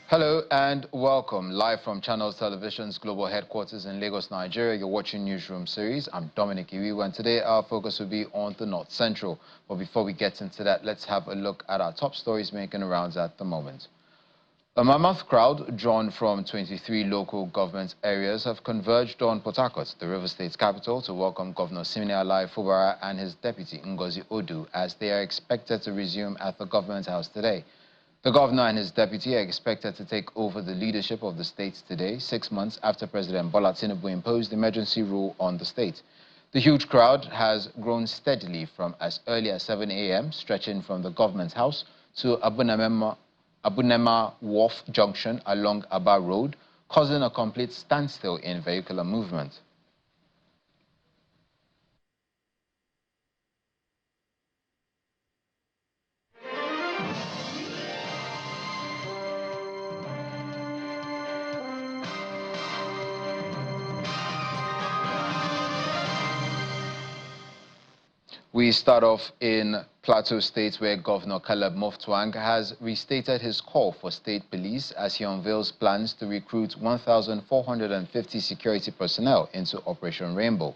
Hello and welcome. Live from Channels Television's global headquarters in Lagos, Nigeria, you're watching Newsroom Series. I'm Dominic Iwiwa, and today our focus will be on the North Central. But before we get into that, let's have a look at our top stories making rounds at the moment. A mammoth crowd drawn from 23 local government areas have converged on Port Harcourt, the River State's capital, to welcome Governor Siminalayi Fubara and his deputy Ngozi Odu as they are expected to resume at the Government House today. The governor and his deputy are expected to take over the leadership of the state today, 6 months after President Bola Tinubu imposed emergency rule on the state. The huge crowd has grown steadily from as early as 7 a.m., stretching from the Government House to Abunema Wharf Junction along Aba Road, causing a complete standstill in vehicular movement. We start off in Plateau State, where Governor Mutfwang has restated his call for state police as he unveils plans to recruit 1,450 security personnel into Operation Rainbow.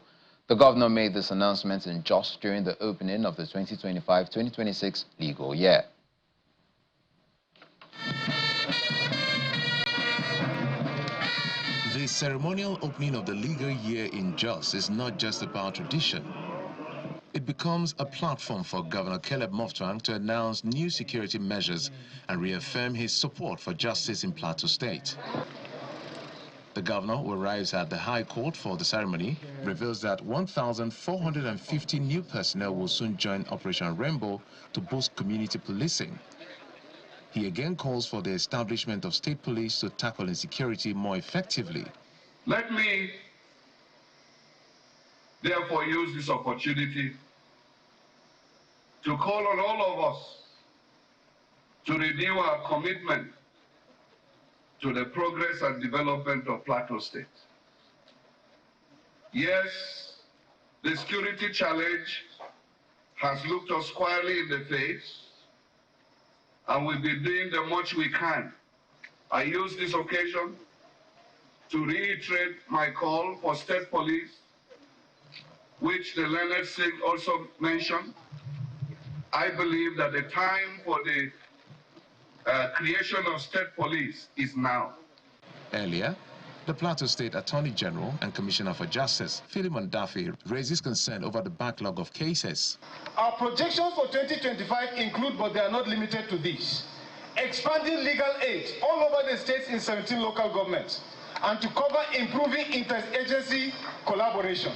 The governor made this announcement in Jos during the opening of the 2025-2026 legal year. The ceremonial opening of the legal year in Jos is not just about tradition. It becomes a platform for Governor Mutfwang to announce new security measures and reaffirm his support for justice in Plateau State. The governor, who arrives at the High Court for the ceremony, reveals that 1,450 new personnel will soon join Operation Rainbow to boost community policing. He again calls for the establishment of state police to tackle insecurity more effectively. Let me therefore use this opportunity to call on all of us to renew our commitment to the progress and development of Plateau State. Yes, the security challenge has looked us squarely in the face, and we've been doing the much we can. I use this occasion to reiterate my call for state police, which the learned Singh also mentioned. I believe that the time for the creation of state police is now. Earlier, the Plateau State Attorney General and Commissioner for Justice, Philemon Daffy, raises concern over the backlog of cases. Our projections for 2025 include, but they are not limited to this: expanding legal aid all over the states in 17 local governments, and to cover improving interagency collaboration.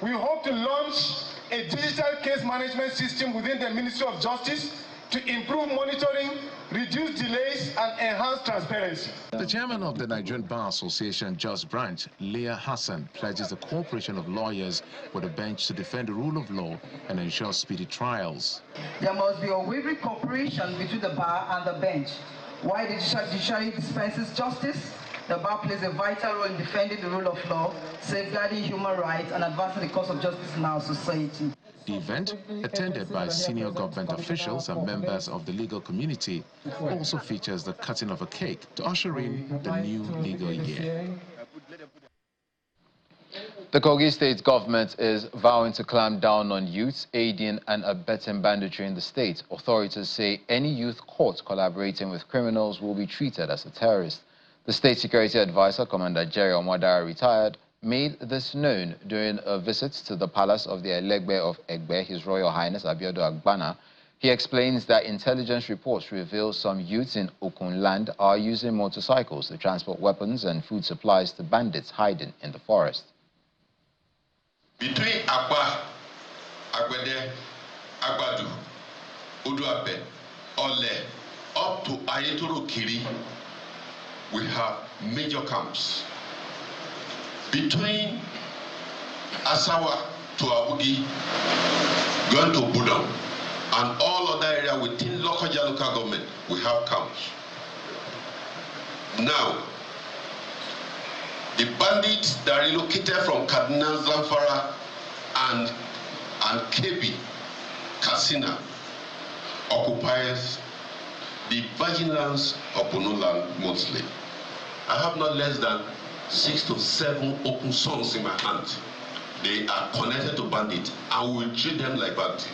We hope to launch a digital case management system within the Ministry of Justice to improve monitoring, reduce delays, and enhance transparency. The chairman of the Nigerian Bar Association, Jos Branch, Leah Hassan, pledges the cooperation of lawyers with the bench to defend the rule of law and ensure speedy trials. There must be unwavering cooperation between the bar and the bench. While the judiciary dispenses justice, the bar plays a vital role in defending the rule of law, safeguarding human rights, and advancing the cause of justice in our society. The event, attended by senior government officials and members of the legal community, also features the cutting of a cake to usher in the new legal year. The Kogi state government is vowing to clamp down on youths aiding and abetting banditry in the state. Authorities say any youth caught collaborating with criminals will be treated as a terrorist. The State Security Advisor, Commander Jerry Omadara, retired, made this known during a visit to the palace of the Elegbe of Egbe, His Royal Highness Abiodun Agbana. He explains that intelligence reports reveal some youths in Okun land are using motorcycles to transport weapons and food supplies to bandits hiding in the forest. Between Akwa, Agbede, Agbadu, Oduabe, Ole, up to Ayetoro Kiri, we have major camps. Between Asawa to Abugi, going to Budam, and all other areas within Lokoja local government, we have camps. Now, the The bandits that relocated from Kaduna, Zamfara, and Kebbi, Katsina, occupies the virgin lands of Borno land mostly. I have not less than 6 to 7 open sons in my hand. They are connected to bandits, and we will treat them like bandits.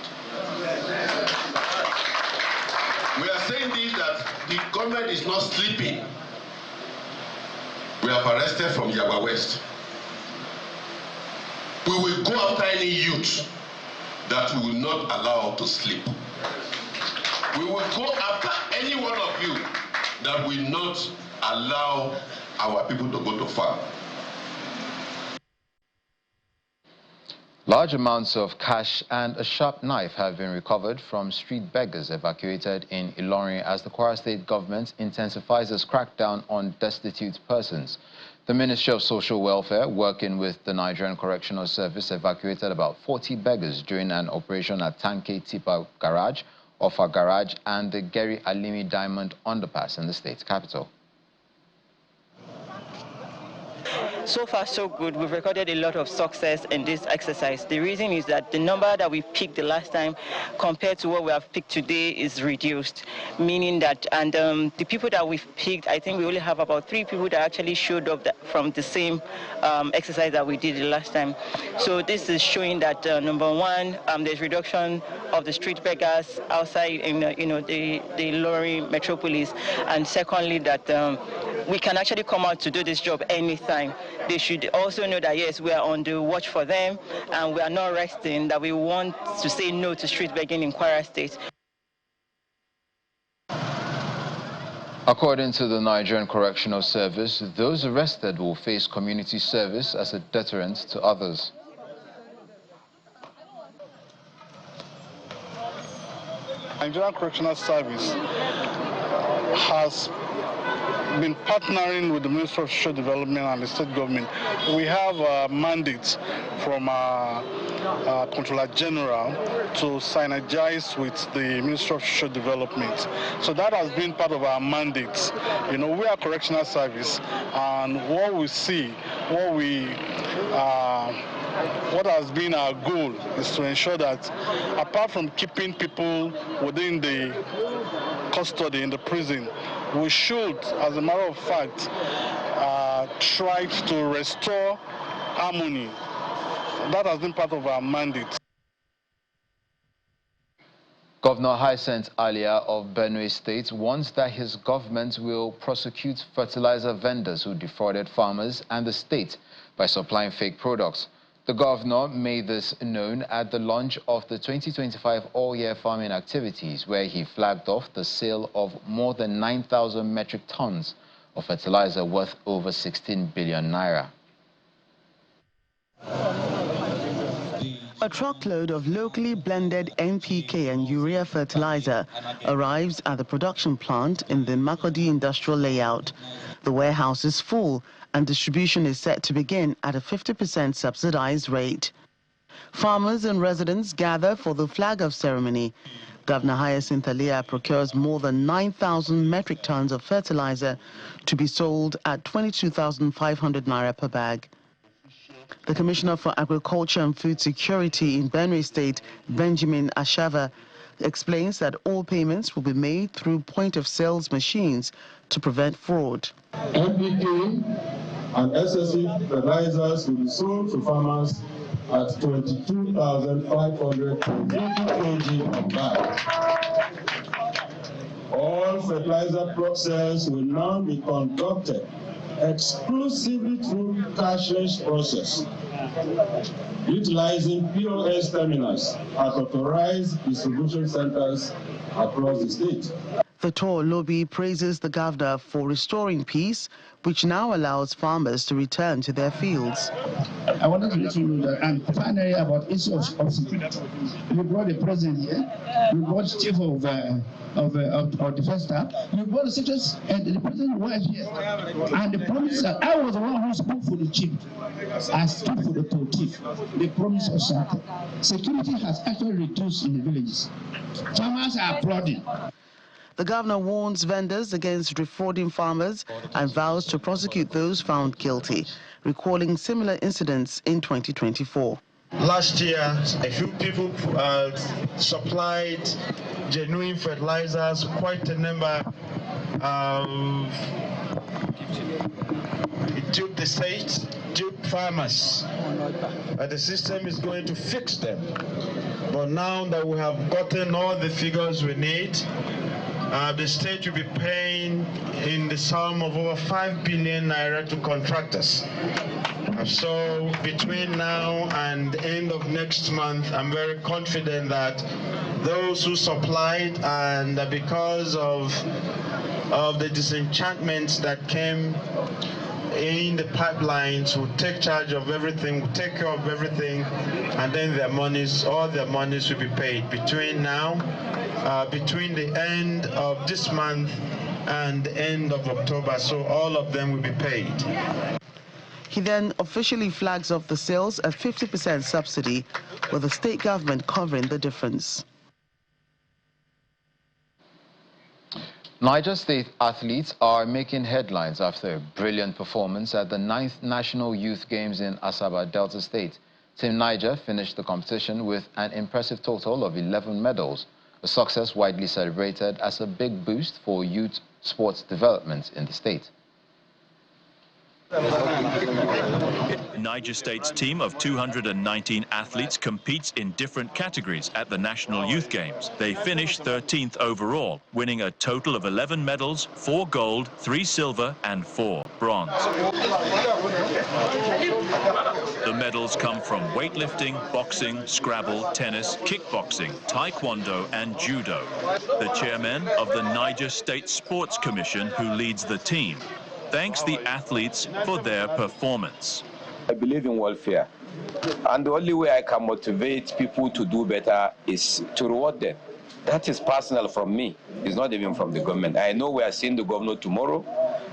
We are saying this that the government is not sleeping. We have arrested from Yaba West. We will go after any youth that we will not allow to sleep. We will go after any one of you that will not allow our people to go to farm. Large amounts of cash and a sharp knife have been recovered from street beggars evacuated in Ilorin as the Kwara State government intensifies its crackdown on destitute persons. The Ministry of Social Welfare, working with the Nigerian Correctional Service, evacuated about 40 beggars during an operation at Tanke Tipa Garage, Offa Garage, and the Geri Alimi Diamond Underpass in the state's capital. So far, so good. We've recorded a lot of success in this exercise. The reason is that the number that we picked the last time compared to what we have picked today is reduced, meaning that, and the people that we've picked, I think we only have about 3 people that actually showed up from the same exercise that we did the last time. So this is showing that, number one, there's reduction of the street beggars outside in the Lorry metropolis, and secondly, that we can actually come out to do this job anytime. They should also know that, yes, we are on the watch for them, and we are not resting, that we want to say no to street begging in Kwara State. According to the Nigerian Correctional Service, those arrested will face community service as a deterrent to others. Nigerian Correctional Service has been partnering with the Ministry of Social Development and the state government. We have mandates from our Controller General to synergize with the Ministry of Social Development. So that has been part of our mandates. You know, we are Correctional Service, and what we see, what has been our goal is to ensure that apart from keeping people within the custody in the prison, we should, as a matter of fact, try to restore harmony. That has been part of our mandate. Governor Hyacinth Alia of Benue State warns that his government will prosecute fertilizer vendors who defrauded farmers and the state by supplying fake products. The governor made this known at the launch of the 2025 all-year farming activities, where he flagged off the sale of more than 9,000 metric tons of fertilizer worth over 16 billion naira. A truckload of locally blended NPK and urea fertilizer arrives at the production plant in the Makurdi industrial layout. The warehouse is full and distribution is set to begin at a 50% subsidized rate. Farmers and residents gather for the flag-off ceremony. Governor Hyacinth Alia procures more than 9,000 metric tons of fertilizer to be sold at 22,500 naira per bag. The Commissioner for Agriculture and Food Security in Benue State, Benjamin Ashava, explains that all payments will be made through point-of-sales machines to prevent fraud. NPK and SSC fertilizers will be sold to farmers at 22,500 kg per bag. All fertilizer process will now be conducted exclusively through cashless process, utilizing POS terminals at authorized distribution centers across the state. The Tor lobby praises the governor for restoring peace, which now allows farmers to return to their fields. I wanted to let you know that, and finally about issue of security. You brought the president here, you brought the chief of the first staff, you brought the secretaries, and the president was here. And the promise that I was the one who spoke for the chief. I spoke for the chief. They promised us something. Security has actually reduced in the villages. Farmers are applauding. The governor warns vendors against defrauding farmers and vows to prosecute those found guilty, recalling similar incidents in 2024. Last year, a few people supplied genuine fertilizers, quite a number. It took the state, took farmers. The system is going to fix them. But now that we have gotten all the figures we need, the state will be paying in the sum of over 5 billion naira to contractors. So between now and the end of next month, I'm very confident that those who supplied, and because of the disenchantments that came in the pipelines, will take charge of everything, will take care of everything, and then all their monies will be paid between now, between the end of this month and the end of October. So all of them will be paid. He then officially flags off the sales at 50% subsidy, with the state government covering the difference. Niger State athletes are making headlines after a brilliant performance at the 9th National Youth Games in Asaba, Delta State. Team Niger finished the competition with an impressive total of 11 medals, a success widely celebrated as a big boost for youth sports development in the state. Niger State's team of 219 athletes competes in different categories at the National Youth Games. They finished 13th overall, winning a total of 11 medals, 4 gold, 3 silver and 4 bronze. The medals come from weightlifting, boxing, Scrabble, tennis, kickboxing, taekwondo and judo. The chairman of the Niger State Sports Commission, who leads the team, thanks the athletes for their performance. I believe in welfare, and the only way I can motivate people to do better is to reward them. That is personal from me. It's not even from the government. I know we are seeing the governor tomorrow,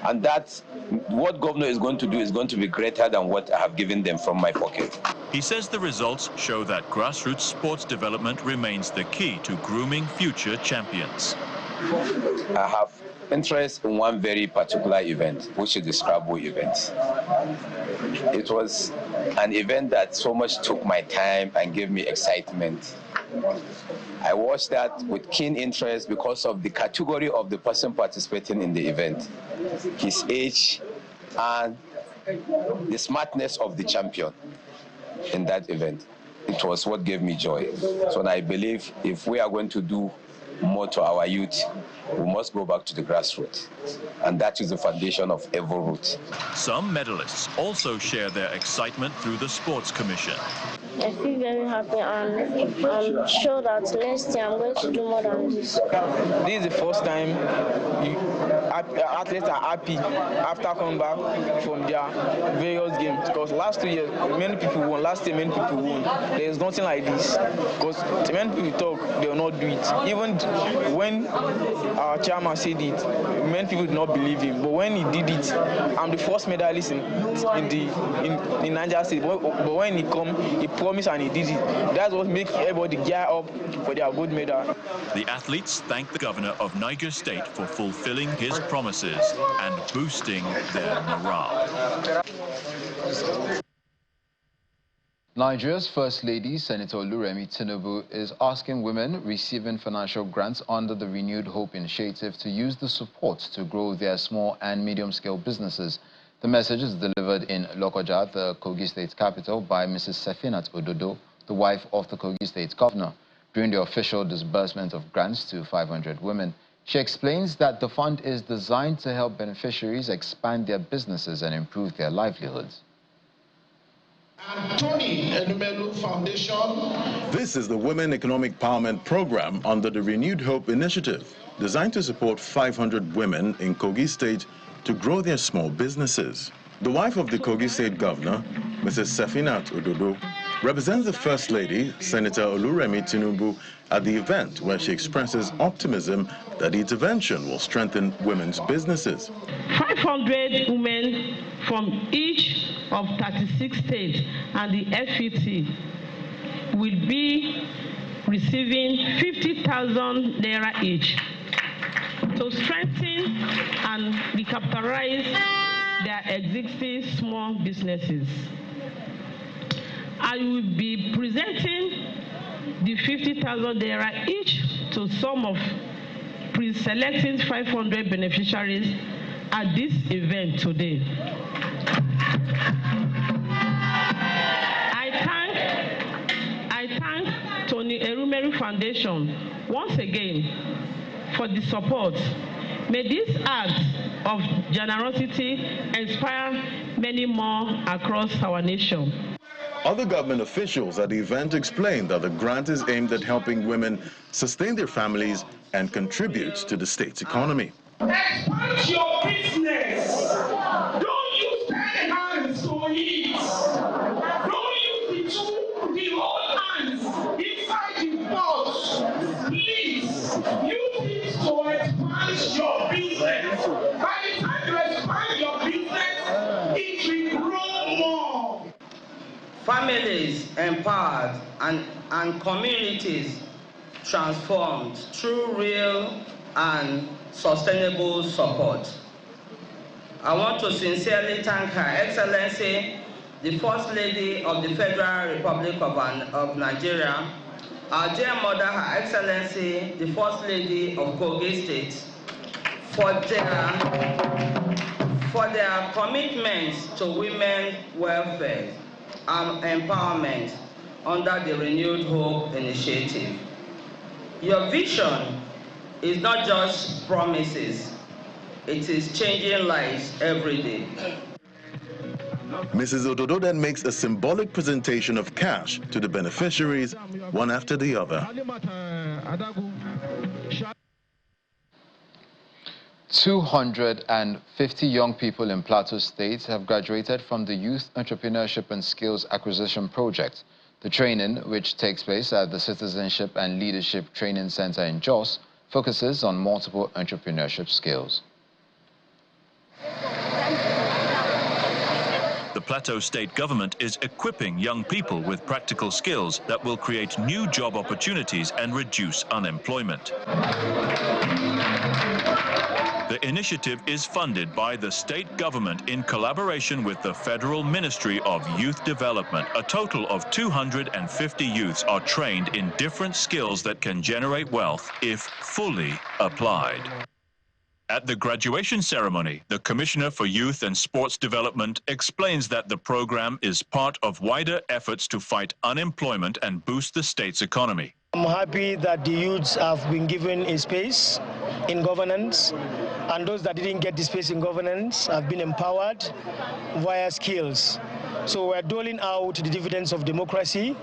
and that's what governor is going to do is going to be greater than what I have given them from my pocket. He says the results show that grassroots sports development remains the key to grooming future champions. I have interest in one very particular event, which is the Scrabble event. It was an event that so much took my time and gave me excitement. I watched that with keen interest because of the category of the person participating in the event, his age, and the smartness of the champion in that event. It was what gave me joy. So I believe if we are going to do more to our youth, we must go back to the grassroots, and that is the foundation of every route. Some medalists also share their excitement through the Sports Commission. I feel very happy, and I'm sure that next year I'm going to do more than this. This is the first time athletes are happy after coming back from their various games, because last 2 years many people won, last year many people won. There is nothing like this, because many people talk, they will not do it. Even when our chairman said it, many people did not believe him, but when he did it, I'm the first medalist in Niger State, but when he come, he promised and he did it. That's what makes everybody gear up for their gold medal. The athletes thank the governor of Niger State for fulfilling his promises and boosting their morale. Nigeria's First Lady, Senator Oluremi Tinubu, is asking women receiving financial grants under the Renewed Hope initiative to use the support to grow their small and medium-scale businesses. The message is delivered in Lokoja, the Kogi State capital, by Mrs. Sefinat Ododo, the wife of the Kogi State governor, during the official disbursement of grants to 500 women. She explains that the fund is designed to help beneficiaries expand their businesses and improve their livelihoods. Foundation. This is the Women Economic Empowerment Program under the Renewed Hope initiative, designed to support 500 women in Kogi State to grow their small businesses. The wife of the Kogi State governor, Mrs. Sefinat Ododo, represents the First Lady, Senator Oluremi Tinubu, at the event where she expresses optimism that the intervention will strengthen women's businesses. 500 women from each of 36 states and the FET will be receiving 50,000 naira each. to strengthen and recapitalize their existing small businesses. I will be presenting the 50,000 naira each to some of pre-selecting 500 beneficiaries at this event today. I thank Tony Erumeri Foundation once again for the support. May this act of generosity inspire many more across our nation. Other government officials at the event explained that the grant is aimed at helping women sustain their families and contribute to the state's economy. Expand your business. Don't use 10 hands to eat. Don't use the old hands inside the pot. Please use it to expand your business. By the time you expand your business, it will grow more. Families empowered and communities transformed through real and sustainable support. I want to sincerely thank Her Excellency, the First Lady of the Federal Republic of Nigeria, our dear mother, Her Excellency, the First Lady of Kogi State, for their commitment to women's welfare and empowerment under the Renewed Hope Initiative. Your vision is not just promises, it is changing lives every day. Mrs. Ododo then makes a symbolic presentation of cash to the beneficiaries, one after the other. 250 young people in Plateau State have graduated from the Youth Entrepreneurship and Skills Acquisition Project. The training, which takes place at the Citizenship and Leadership Training Center in Jos, focuses on multiple entrepreneurship skills. The Plateau state government is equipping young people with practical skills that will create new job opportunities and reduce unemployment. The initiative is funded by the state government in collaboration with the Federal Ministry of Youth Development. A total of 250 youths are trained in different skills that can generate wealth if fully applied. At the graduation ceremony, the Commissioner for Youth and Sports Development explains that the program is part of wider efforts to fight unemployment and boost the state's economy. I'm happy that the youths have been given a space in governance, and those that didn't get the space in governance have been empowered via skills. So we're doling out the dividends of democracy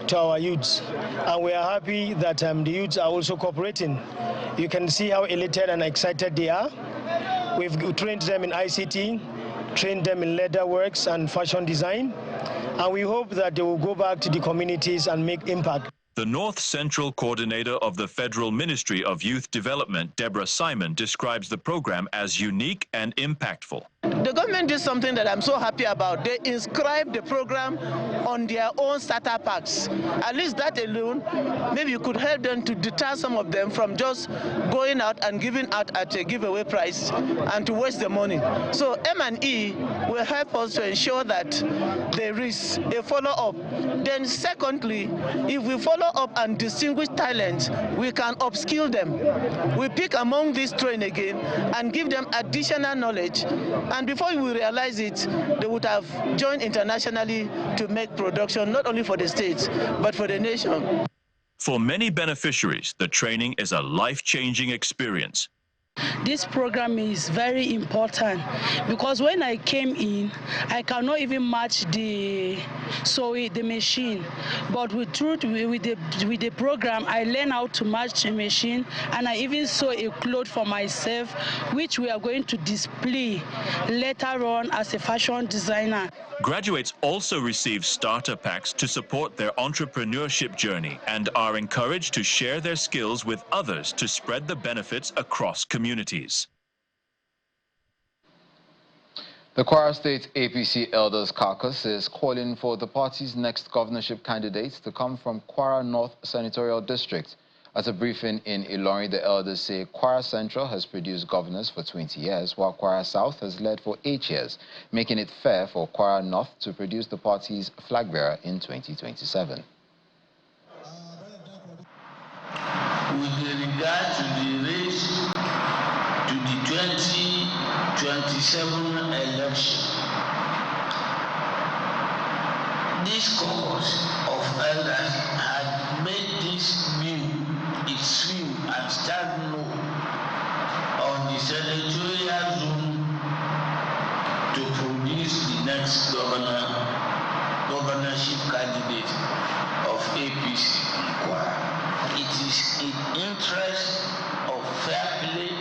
to our youths, and we are happy that the youths are also cooperating. You can see how elated and excited they are. We've trained them in ICT, trained them in leather works and fashion design, and we hope that they will go back to the communities and make impact. The North Central Coordinator of the Federal Ministry of Youth Development, Deborah Simon, describes the program as unique and impactful. The government did something that I'm so happy about. They inscribed the program on their own starter packs. At least that alone, maybe you could help them to deter some of them from just going out and giving out at a giveaway price and to waste the money. So M&E will help us to ensure that there is a follow-up. Then secondly, if we follow up and distinguish talents, we can upskill them. We pick among these train again and give them additional knowledge. And before we realize it, they would have joined internationally to make production, not only for the states, but for the nation. For many beneficiaries, the training is a life-changing experience. This program is very important because when I came in, I cannot even match the machine. But with the program, I learned how to match the machine, and I even sew a cloth for myself, which we are going to display later on as a fashion designer. Graduates also receive starter packs to support their entrepreneurship journey and are encouraged to share their skills with others to spread the benefits across communities. The Kwara State APC Elders Caucus is calling for the party's next governorship candidates to come from Kwara North Senatorial District. At a briefing in Ilorin, the elders say Kwara Central has produced governors for 20 years, while Kwara South has led for 8 years, making it fair for Kwara North to produce the party's flag bearer in 2027. With regard to the race to the 2027 election, this caucus of elders had made this view its view and stand no on the senatorial zone to produce the next governorship candidate of APC in Kwara. It is in interest of fair play,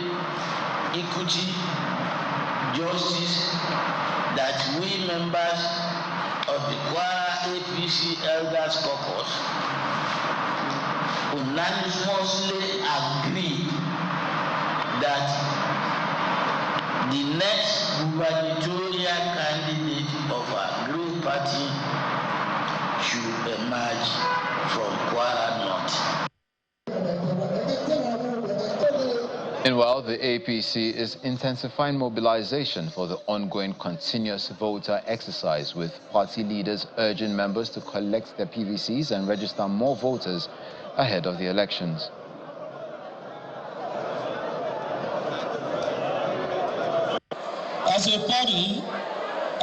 equity, justice that we members of the Kwara APC Elders Caucus unanimously agree that the next gubernatorial candidate of our great party should emerge from Kwara North. Meanwhile, the APC is intensifying mobilization for the ongoing continuous voter exercise, with party leaders urging members to collect their PVCs and register more voters ahead of the elections. As a party,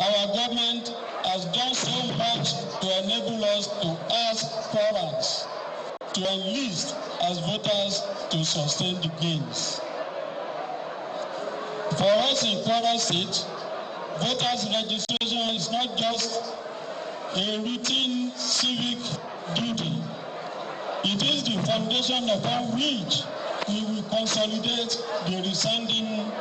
our government has done so much to enable us to ask Kwarans to enlist as voters to sustain the gains. For us in Kwara State, voters registration is not just a routine civic duty. It is the foundation upon which we will consolidate the resounding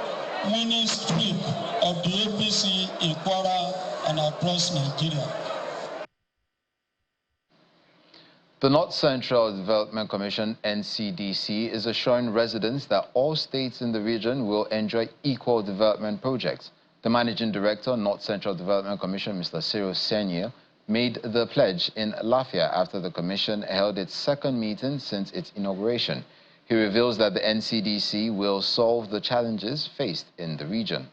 winning streak of the APC in Kwara and across Nigeria. The North Central Development Commission, NCDC, is assuring residents that all states in the region will enjoy equal development projects. The Managing Director, North Central Development Commission, Mr. Cyril Senior, made the pledge in Lafia after the Commission held its second meeting since its inauguration. He reveals that the NCDC will solve the challenges faced in the region.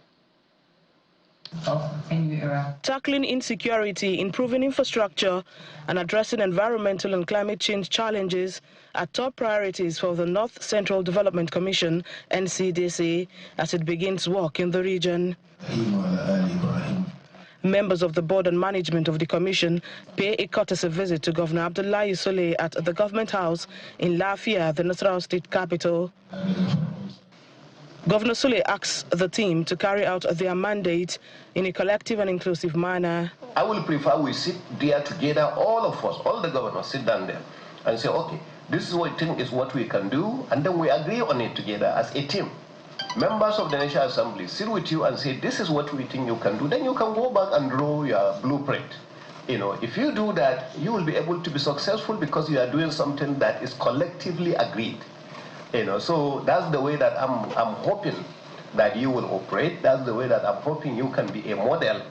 Tackling insecurity, improving infrastructure, and addressing environmental and climate change challenges are top priorities for the North Central Development Commission, NCDC, as it begins work in the region. Members of the board and management of the commission pay a courtesy visit to Governor Abdullahi Soleh at the Government House in Lafia, the Nasarawa state capital. Governor Soleh asks the team to carry out their mandate in a collective and inclusive manner. I will prefer we sit there together, all of us, all the governors sit down there and say, okay, this is what I think is what we can do, and then we agree on it together as a team. Members of the National Assembly sit with you and say, this is what we think you can do. Then you can go back and draw your blueprint. You know, if you do that, you will be able to be successful because you are doing something that is collectively agreed. You know, so that's the way that I'm hoping that you will operate. That's the way that I'm hoping you can be a model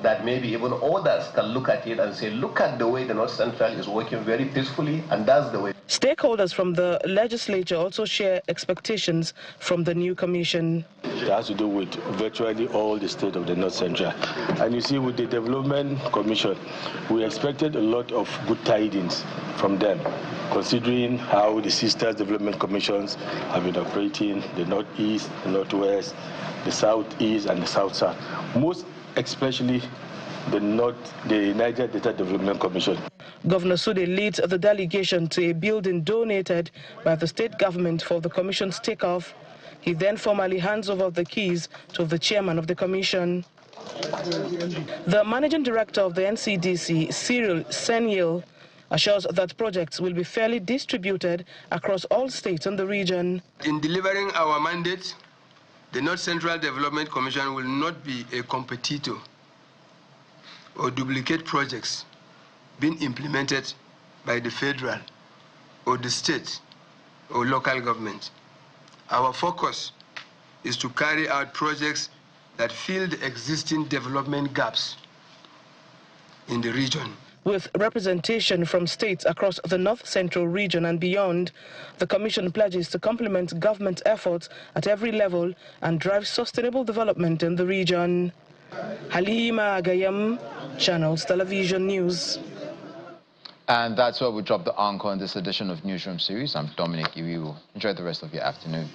that maybe even others can look at it and say, look at the way the North Central is working very peacefully, and that's the way. Stakeholders from the legislature also share expectations from the new commission. It has to do with virtually all the state of the North Central. And you see, with the Development Commission, we expected a lot of good tidings from them, considering how the sister development commissions have been operating, the Northeast, the Northwest, the Southeast, and the South-South. Most especially the Niger Data Development Commission. Governor Sude leads the delegation to a building donated by the state government for the commission's takeoff. He then formally hands over the keys to the chairman of the commission. The managing director of the NCDC, Cyril Senior, assures that projects will be fairly distributed across all states in the region. In delivering our mandate, the North Central Development Commission will not be a competitor or duplicate projects being implemented by the federal or the state or local government. Our focus is to carry out projects that fill the existing development gaps in the region. With representation from states across the North Central region and beyond, the Commission pledges to complement government efforts at every level and drive sustainable development in the region. Halima Agayam, Channels Television News. And that's where we drop the anchor on this edition of Newsroom Series. I'm Dominic Iwiwu. Enjoy the rest of your afternoon.